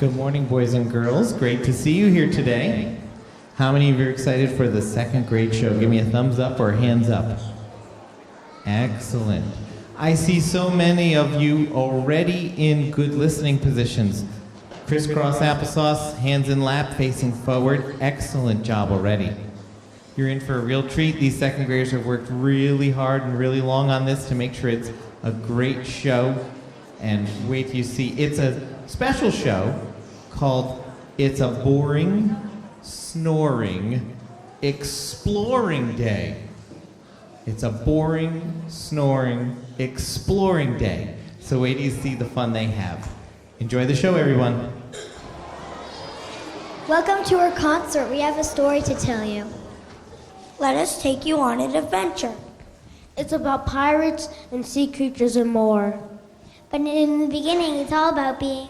Good morning, boys and girls. Great to see you here today. How many of you are excited for the second grade show? Give me a thumbs up or hands up. Excellent. I see so many of you already in good listening positions. Crisscross applesauce, hands in lap, facing forward. Excellent job already. You're in for a real treat. These second graders have worked really hard and really long on this to make sure it's a great show. And wait till you see. It's a special show called It's a Boring, Snoring, Exploring Day. It's a boring, snoring, exploring day. So wait till you see the fun they have. Enjoy the show, everyone. Welcome to our concert. We have a story to tell you. Let us take you on an adventure. It's about pirates and sea creatures and more. But in the beginning, it's all about being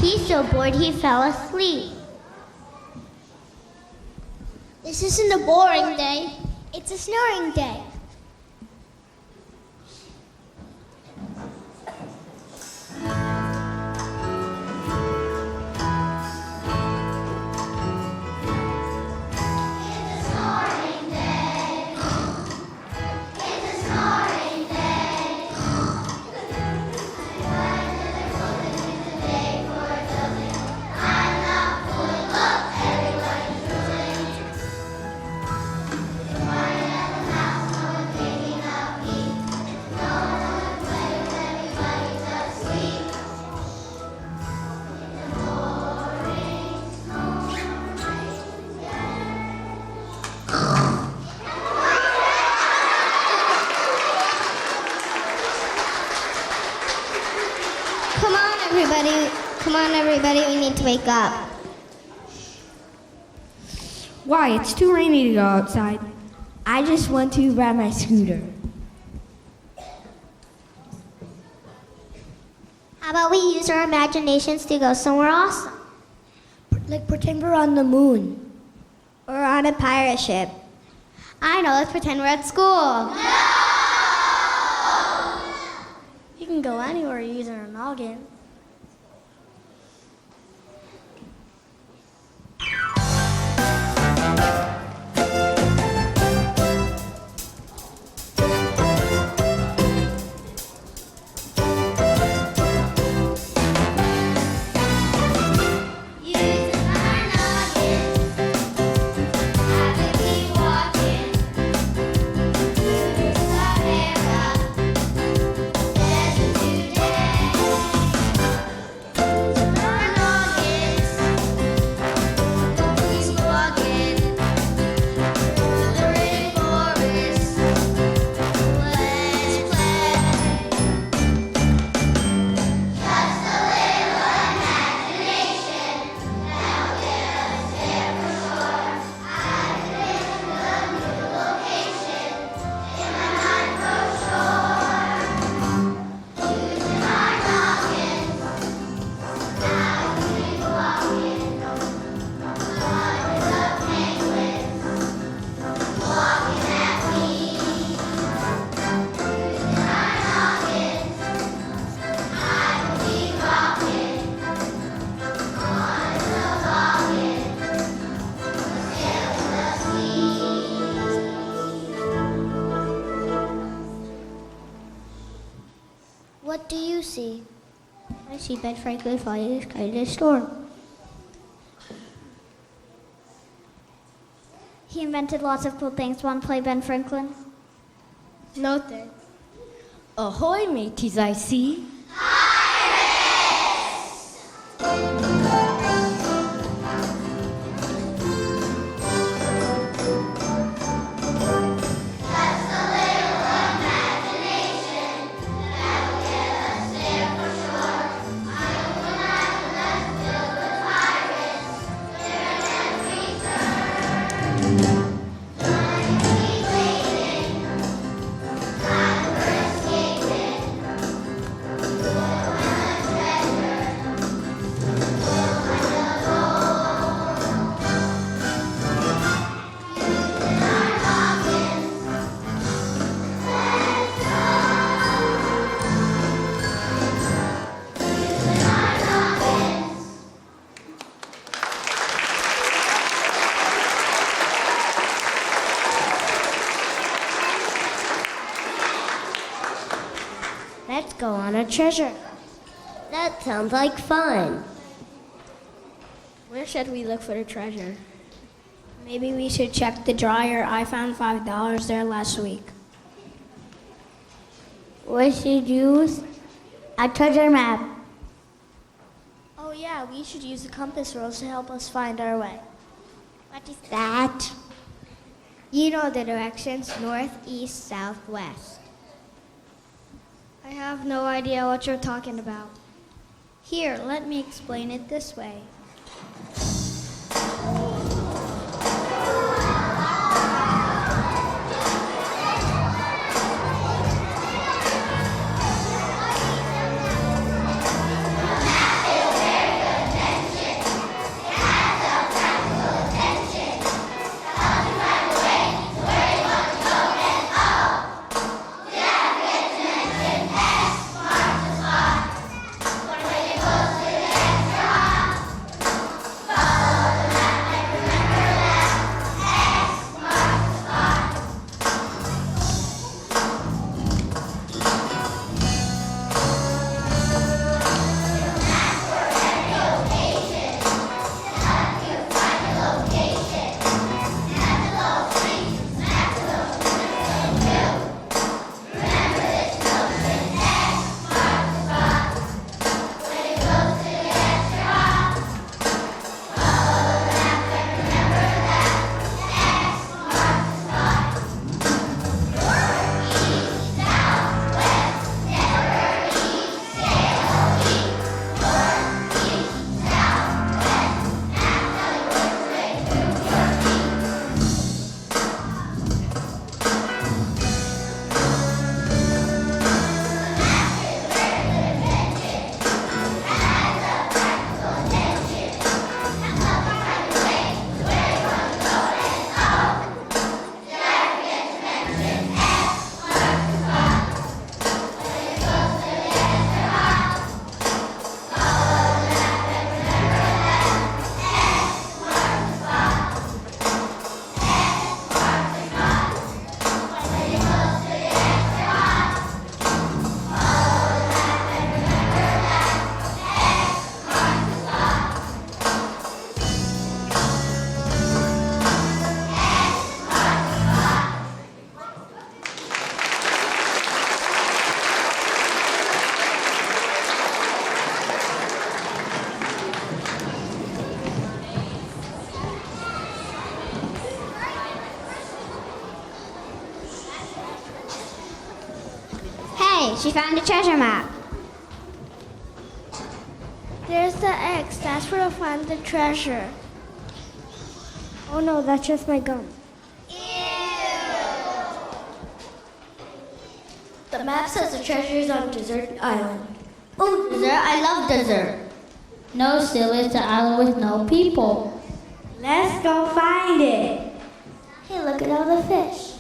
He's so bored he fell asleep. This isn't a boring day. It's a snoring day. Come on, everybody, we need to wake up. Why? It's too rainy to go outside. I just want to ride my scooter. How about we use our imaginations to go somewhere awesome? Like pretend we're on the moon. Or on a pirate ship. I know, let's pretend we're at school. You can go anywhere using a noggin. see? I see Ben Franklin flying his kite in a storm. He invented lots of cool things. Want to play Ben Franklin? No thanks. Ahoy, mateys, I see. Let's go on a treasure. That sounds like fun. Where should we look for the treasure? Maybe we should check the dryer. I found $5 there last week. We should use a treasure map. Oh yeah, we should use the compass rules to help us find our way. What is that? You know the directions: north, east, south, west. I have no idea what you're talking about. Here, let me explain it this way. Hey, she found a treasure map. There's the X. That's where to find the treasure. Oh no, that's just my gum. The map says the treasure is on Desert Island. Oh, dessert. I love dessert. No, silly, it's an island with no people. Let's go find it. Hey, look at all the fish.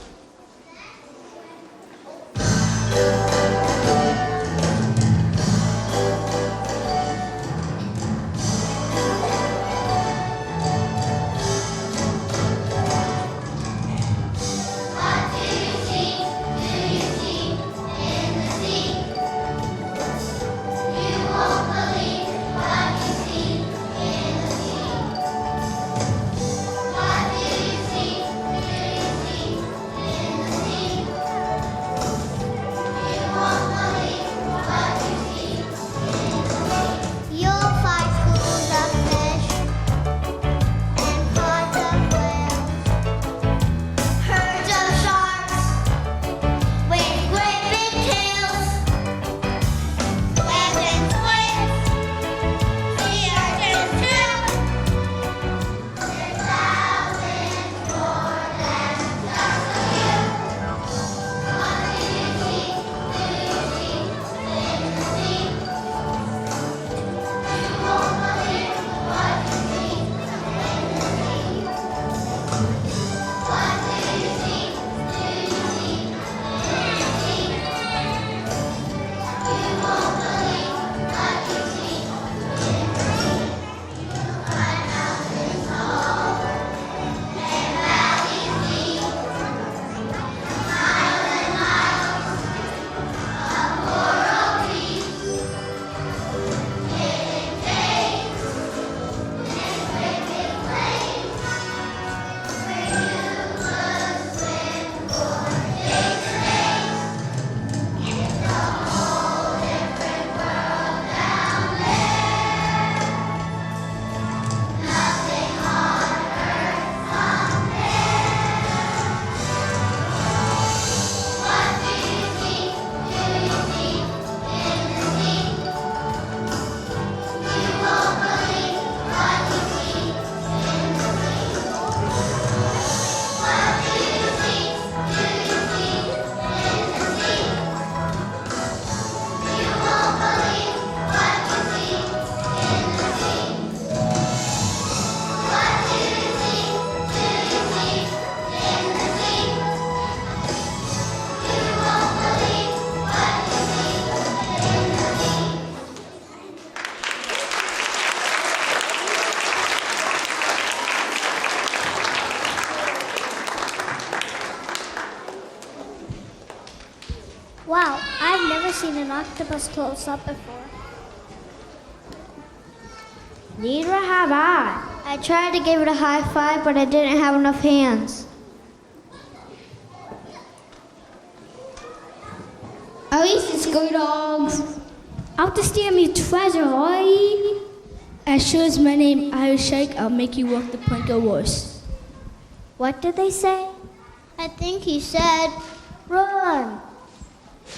seen an octopus close up before. Neither have I. I tried to give it a high five, but I didn't have enough hands. At least it's good dogs. Out to steal me treasure, oi! As sure as my name Irish Shake, I'll make you walk the plank or worse. What did they say? I think he said, Run!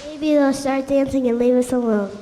Maybe they'll start dancing and leave us alone.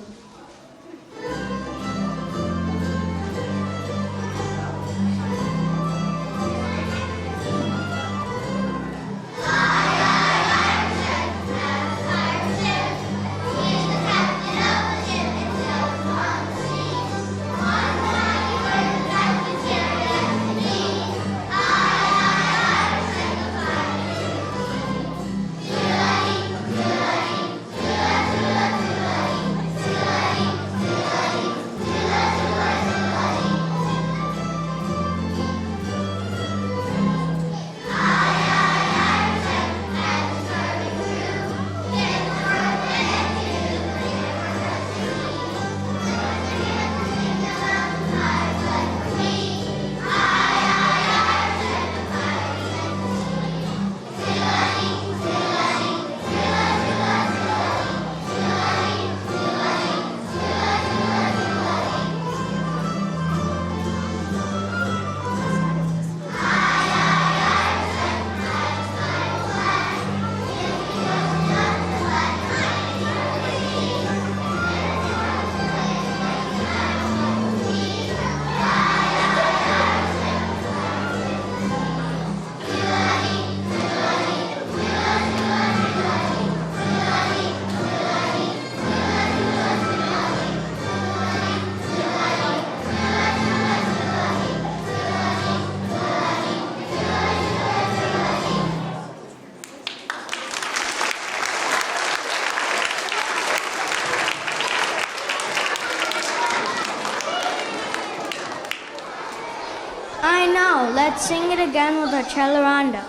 I know. Let's sing it again with a cello-rondo.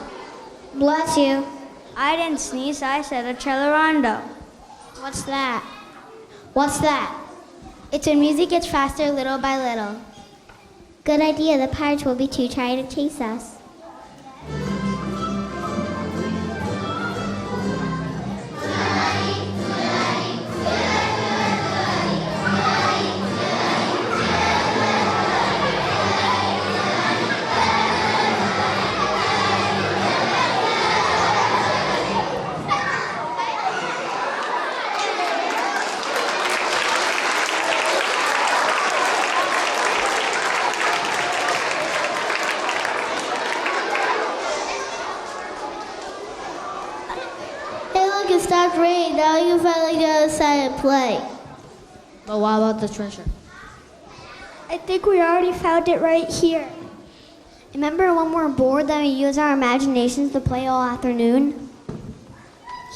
Bless you. I didn't sneeze. I said a cello-rondo. What's that? What's that? It's when music gets faster little by little. Good idea. The pirates will be too tired to chase us. It stopped raining. Now you can finally go outside and play. but what about the treasure? I think we already found it right here. Remember when we're bored that we use our imaginations to play all afternoon?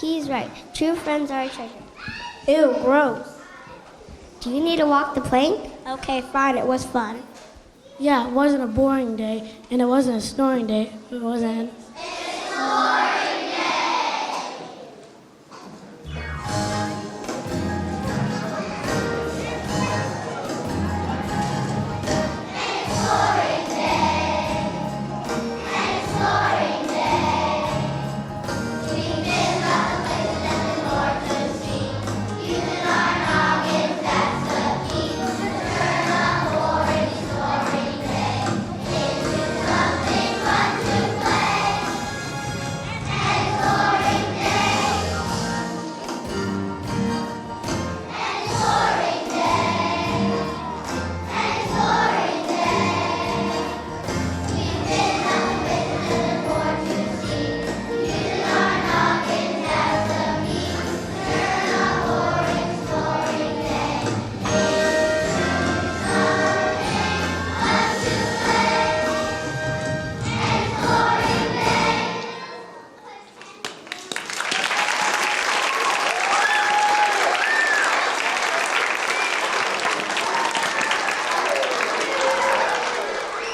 He's right. True friends are a treasure. Ew, gross. Do you need to walk the plank? Okay, fine. It was fun. Yeah, it wasn't a boring day, and it wasn't a snoring day. It wasn't.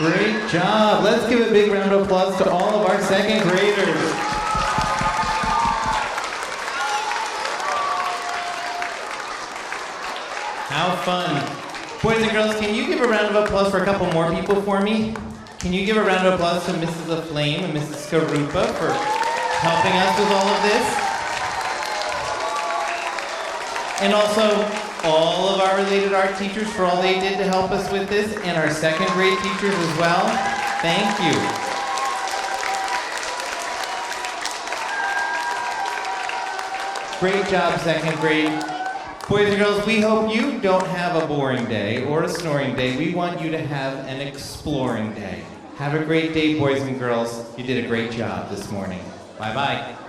Great job. Let's give a big round of applause to all of our second graders. How fun. Boys and girls, can you give a round of applause for a couple more people for me? Can you give a round of applause to Mrs. LaFlame and Mrs. Skarupa for helping us with all of this? And also, all of our related art teachers for all they did to help us with this, and our second grade teachers as well. Thank you. Great job, second grade. Boys and girls, we hope you don't have a boring day or a snoring day. We want you to have an exploring day. Have a great day, boys and girls. You did a great job this morning. Bye-bye.